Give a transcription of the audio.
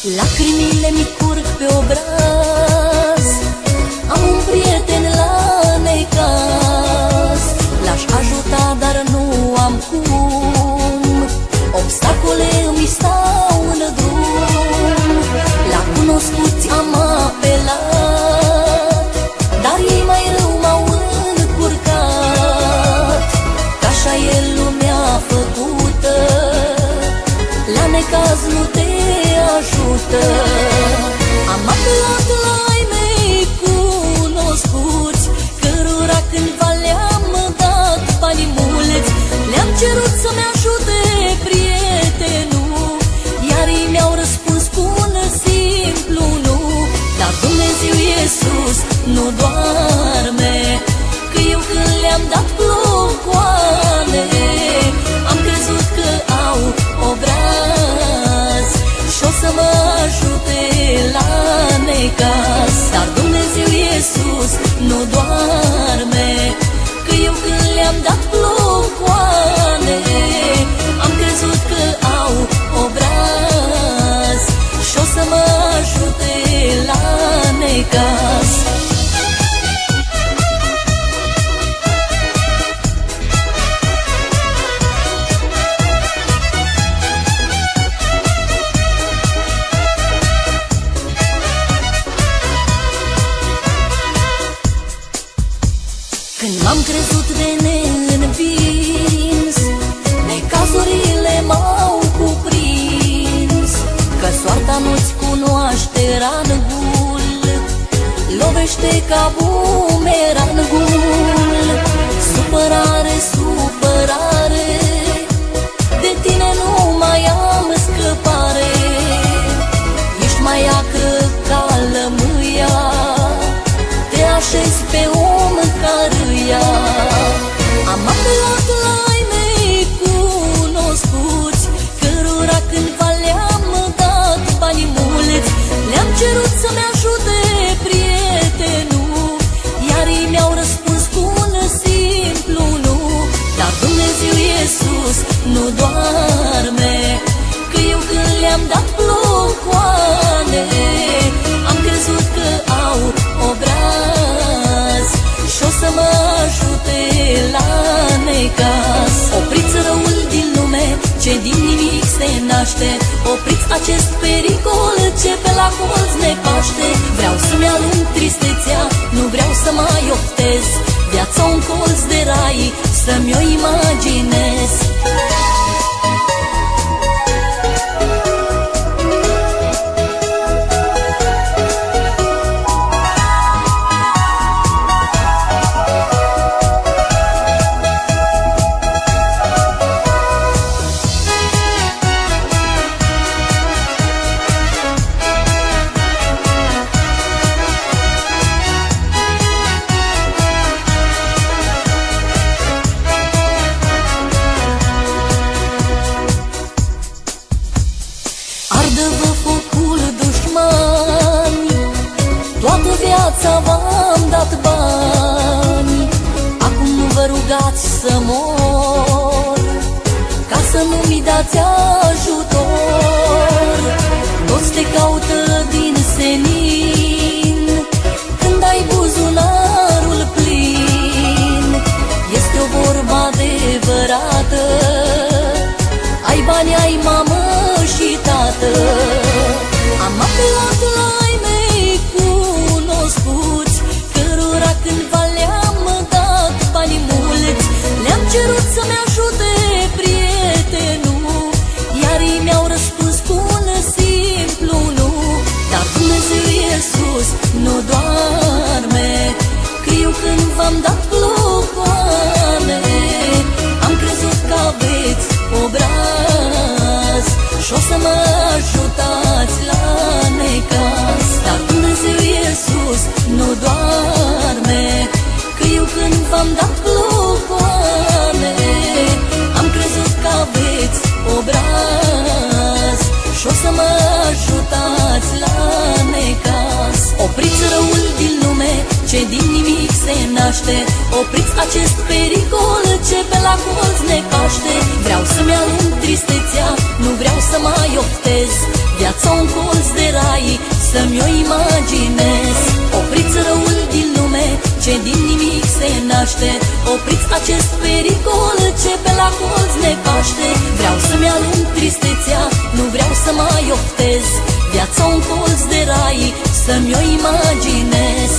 Lacrimile mi curg pe obraz, am un prieten la necaz. L-aș ajuta, dar nu am cum, obstacole îmi stau în drum. La cunoscuți am apelat, dar ei mai rău m-au încurcat. Că așa e lumea făcută, la necaz nu te ajută. Am apelat la ai mei cunoscuți, cărora cândva le-am dat bani mulți. Le-am cerut să-mi ajute prietenul, iar ei mi-au răspuns cu un simplu nu. Dar Dumnezeu Iisus nu doarme, că eu când le-am dat clocoane, am crezut că au obraz și o să mă ajute la necaz. Dar Dumnezeu Iisus nu doarme, că eu când le-am dat clocoane, am crezut că au obraz și o să mă ajute la necaz. Când m-am crezut de neînvins, necazurile m-au cuprins. Că soarta nu-ți cunoaște rangul, lovește ca bumerangul. Supărare, supărare, de tine nu mai am scăpare. Ești mai acră ca lămâia, te așezi pe om ca râia. Am apelat la ai mei cunoscuți, cărora cândva le-am dat bani mulți. Le-am cerut să-mi ajute prietenul, iar ei mi-au răspuns cu un simplu nu. Dar Dumnezeu Iisus nu doarme, că eu când le-am dat clocoane, am crezut că au obraz și o să mă ajute la necaz. Opriți răul din lume, ce din nimic se naște, opriți acest pericol ce pe la colț ne paște. Vreau să-mi alung tristețea, nu vreau să mai optez, viața un colț de rai, să-mi o imaginez. Ardă-vă focul, dușmani, toată viața v-am dat bani. Acum nu vă rugați să mor, ca să nu mi dați ajutor. Toți te caută din senin, când ai buzunarul plin. Este o vorbă adevărată, ai bani, ai mamă și tată. Am apelat la ai mei cunoscuți, cărora cândva le-am dat bani mulți. Le-am cerut să-mi ajute prietenul, iar ei mi-au răspuns cu un simplu nu. Dar Dumnezeu Iisus nu doarme, că eu când v-am dat clocoane, am crezut că aveți obraz și o să mă ajutați la necaz. Dar Dumnezeu Iisus nu doarme, că eu când v-am dat clocoane, am crezut că aveți obraz și o să mă ajutați la necaz. Opriți răul din lume, ce din nimic se naște. Opriți acest pericol ce pe la colț ne caște. Vreau să-mi alung tristețea, nu vreau să mai optez. Viața un colț de rai, să-mi o imaginez. Opriți răul din lume ce din nimic se naște. Opriți acest pericol ce pe la colț ne caște. Vreau să-mi alung tristețea, nu vreau să mai optez. Viața un colț de rai, să-mi o imaginez.